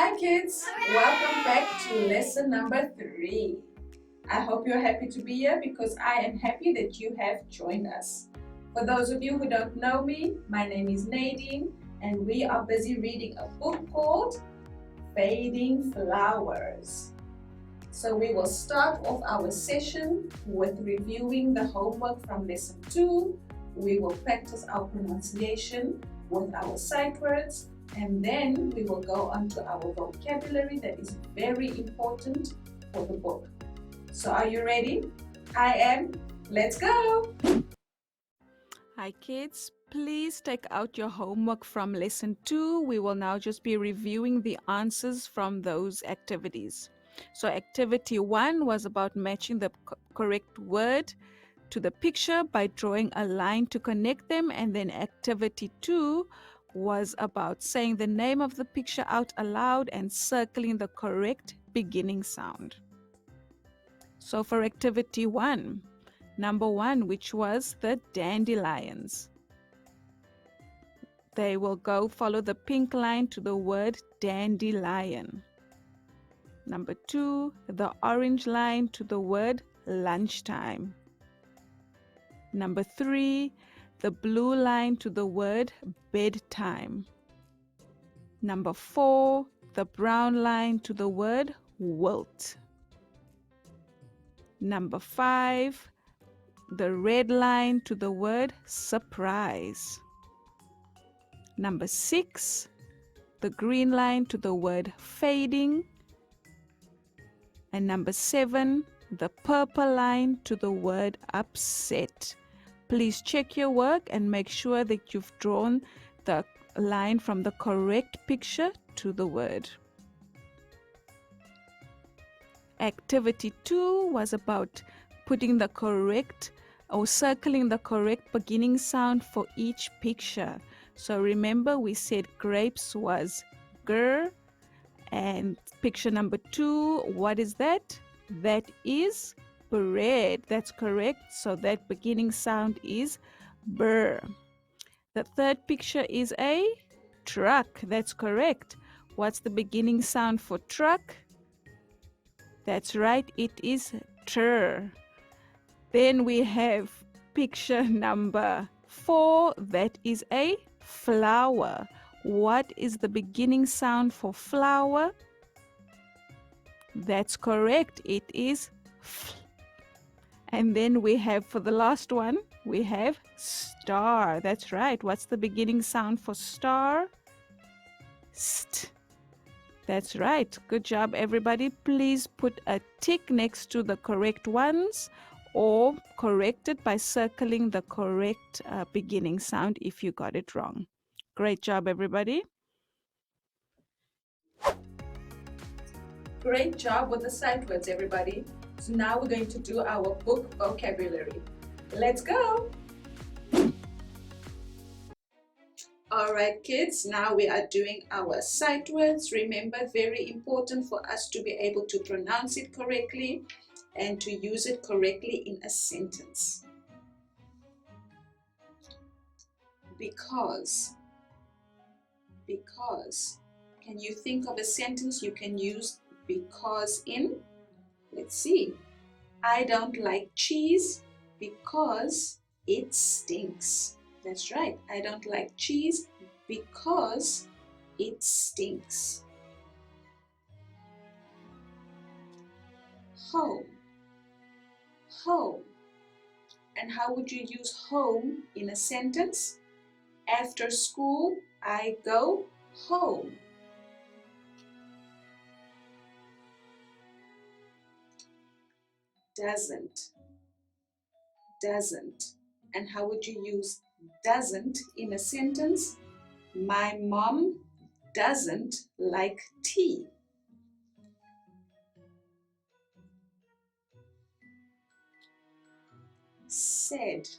Hi kids, welcome back to lesson number 3. I hope you're happy to be here because I am happy that you have joined us. For those of you who don't know me, my name is Nadine and we are busy reading a book called Fading Flowers. So we will start off our session with reviewing the homework from lesson 2. We will practice our pronunciation with our sight words, and then we will go on to our vocabulary that is very important for the book. So are you ready? I am. Let's go! Hi kids, please take out your homework from lesson 2. We will now just be reviewing the answers from those activities. So activity 1 was about matching the correct word to the picture by drawing a line to connect them, and then activity 2 was about saying the name of the picture out aloud and circling the correct beginning sound. So for activity 1, number 1, which was the dandelions. They will go follow the pink line to the word dandelion. Number 2, the orange line to the word lunchtime. Number 3, the blue line to the word bedtime. Number 4, the brown line to the word wilt. Number 5, the red line to the word surprise. Number 6, the green line to the word fading. And number 7, the purple line to the word upset. Please check your work and make sure that you've drawn the line from the correct picture to the word. Activity 2 was about putting the correct or circling the correct beginning sound for each picture. So remember, we said grapes was gr, and picture number 2, what is that? That is bread. That's correct. So that beginning sound is brr. The third picture is a truck. That's correct. What's the beginning sound for truck? That's right. It is tr. Then we have picture number 4. That is a flower. What is the beginning sound for flower? That's correct. It is f. And then we have, for the last one, we have star. That's right. What's the beginning sound for star? St. That's right. Good job, everybody. Please put a tick next to the correct ones or correct it by circling the correct beginning sound if you got it wrong. Great job, everybody. Great job with the sight words, everybody. So now we're going to do our book vocabulary. Let's go! Alright kids, now we are doing our sight words. Remember, very important for us to be able to pronounce it correctly and to use it correctly in a sentence. Because. Can you think of a sentence you can use because in? Let's see. I don't like cheese because it stinks. That's right. I don't like cheese because it stinks. Home. And how would you use home in a sentence? After school, I go home. Doesn't. And how would you use doesn't in a sentence? My mom doesn't like tea. Said.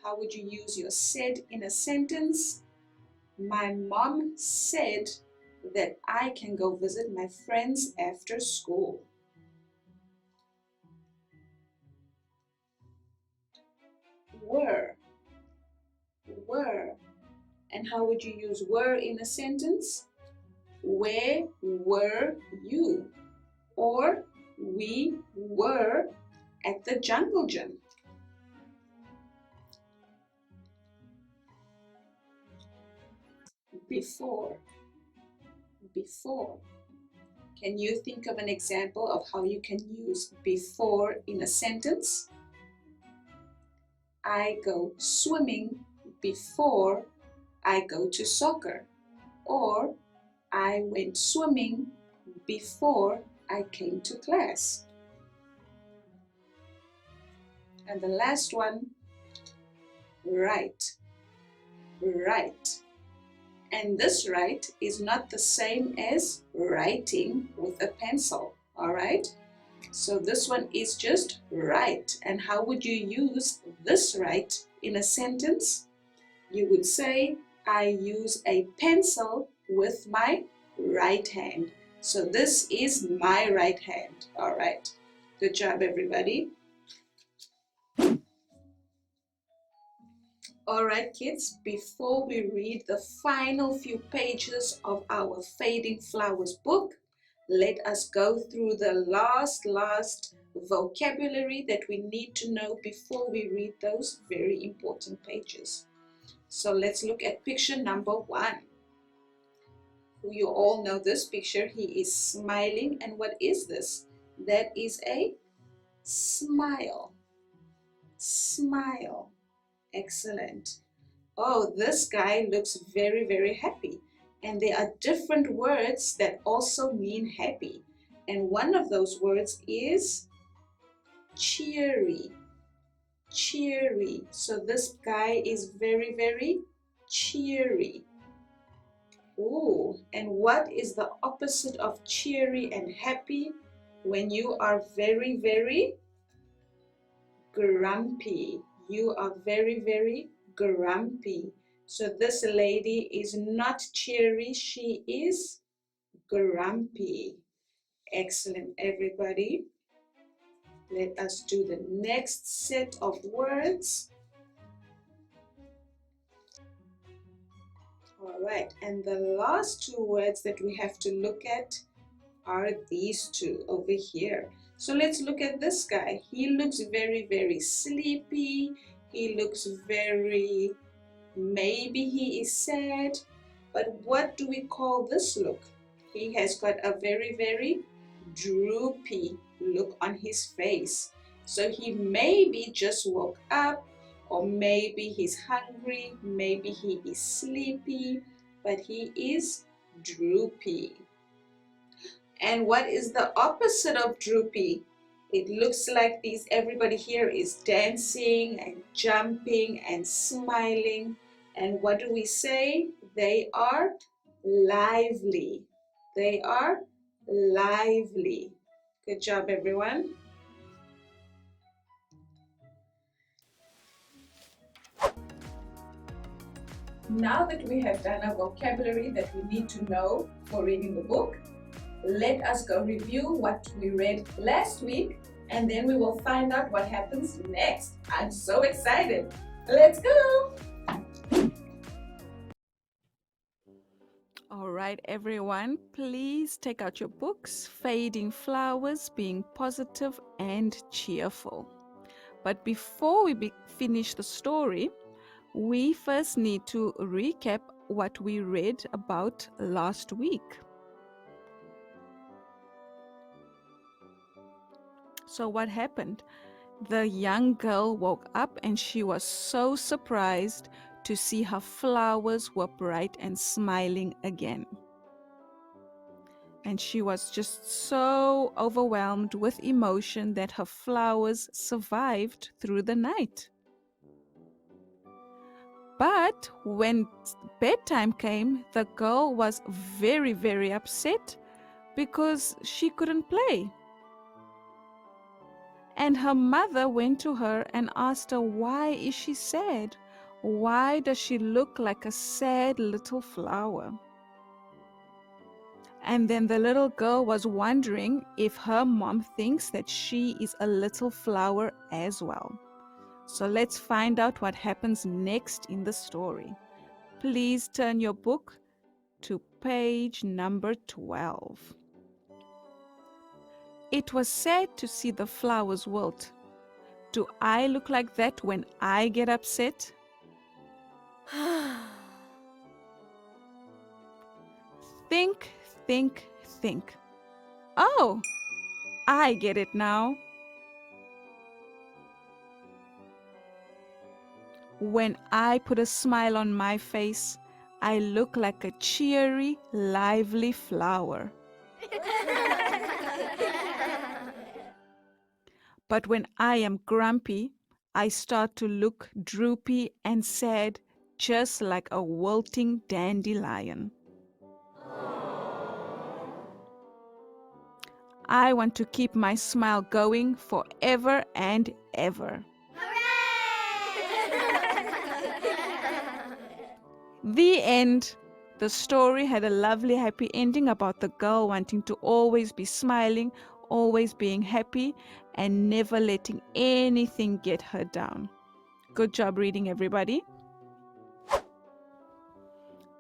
How would you use your said in a sentence? My mom said that I can go visit my friends after school. Were. And how would you use were in a sentence? Where were you? Or we were at the jungle gym. Before. Before. Can you think of an example of how you can use before in a sentence? I go swimming before I go to soccer. Or I went swimming before I came to class. And the last one, write. Write. And this write is not the same as writing with a pencil, all right? So this one is just write. And how would you use this write in a sentence? You would say, I use a pencil with my right hand. So this is my right hand, all right? Good job, everybody. All right, kids, before we read the final few pages of our Fading Flowers book, let us go through the last vocabulary that we need to know before we read those very important pages. So let's look at picture number 1. You all know this picture. He is smiling. And what is this? That is a smile. Smile. Excellent. Oh, this guy looks very, very happy. And there are different words that also mean happy. And one of those words is cheery. Cheery. So this guy is very, very cheery. Oh, and what is the opposite of cheery and happy? When you are very, very grumpy. You are very, very grumpy. So this lady is not cheery, she is grumpy. Excellent, everybody. Let us do the next set of words. All right, and the last 2 words that we have to look at are these 2 over here. So let's look at this guy. He looks very, very sleepy. He looks very, maybe he is sad. But what do we call this look? He has got a very, very droopy look on his face. So he maybe just woke up, or maybe he's hungry, maybe he is sleepy, but he is droopy. And what is the opposite of droopy? It looks like everybody here is dancing and jumping and smiling. And what do we say? They are lively. They are lively. Good job, everyone. Now that we have done our vocabulary that we need to know for reading the book, let us go review what we read last week, and then we will find out what happens next. I'm so excited. Let's go! All right, everyone, please take out your books. Fading Flowers, being positive and cheerful. But before we finish the story, we first need to recap what we read about last week. So what happened? The young girl woke up and she was so surprised to see her flowers were bright and smiling again. And she was just so overwhelmed with emotion that her flowers survived through the night. But when bedtime came, the girl was very, very upset because she couldn't play. And her mother went to her and asked her, why is she sad? Why does she look like a sad little flower? And then the little girl was wondering if her mom thinks that she is a little flower as well. So let's find out what happens next in the story. Please turn your book to page number 12. It was sad to see the flowers wilt. Do I look like that when I get upset? Think, think, think. Oh, I get it now. When I put a smile on my face, I look like a cheery, lively flower. But when I am grumpy, I start to look droopy and sad, just like a wilting dandelion. I want to keep my smile going forever and ever. The end. The story had a lovely happy ending about the girl wanting to always be smiling, always being happy, and never letting anything get her down. Good job reading, everybody.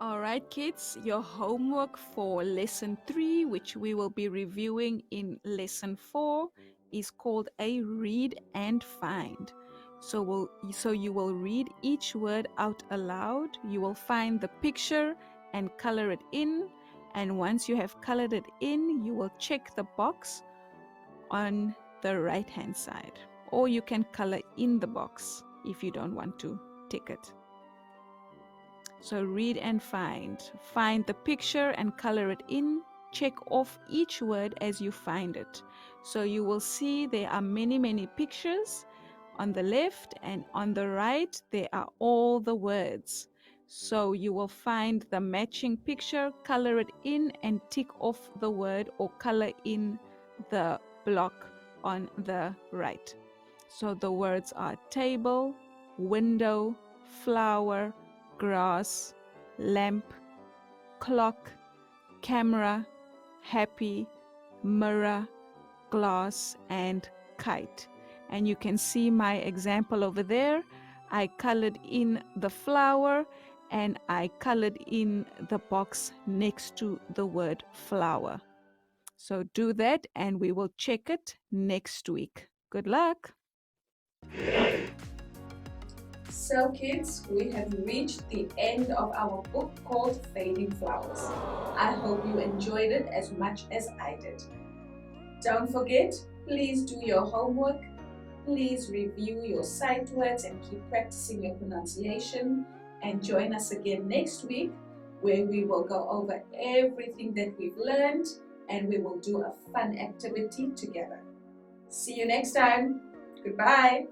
All right, kids, your homework for lesson 3, which we will be reviewing in lesson 4, is called a read and find. So you will read each word out aloud. You will find the picture and color it in. And once you have colored it in, you will check the box on the right-hand side. Or you can color in the box if you don't want to tick it. So read and find. Find the picture and color it in. Check off each word as you find it. So you will see there are many, many pictures. On the left and on the right, there are all the words. So you will find the matching picture, color it in, and tick off the word or color in the block on the right. So the words are table, window, flower, grass, lamp, clock, camera, happy, mirror, glass, and kite. And you can see my example over there. I colored in the flower and I colored in the box next to the word flower. So do that and we will check it next week. Good luck. So kids, we have reached the end of our book called Fading Flowers. I hope you enjoyed it as much as I did. Don't forget, please do your homework. Please review your sight words and keep practicing your pronunciation. And join us again next week where we will go over everything that we've learned and we will do a fun activity together. See you next time. Goodbye.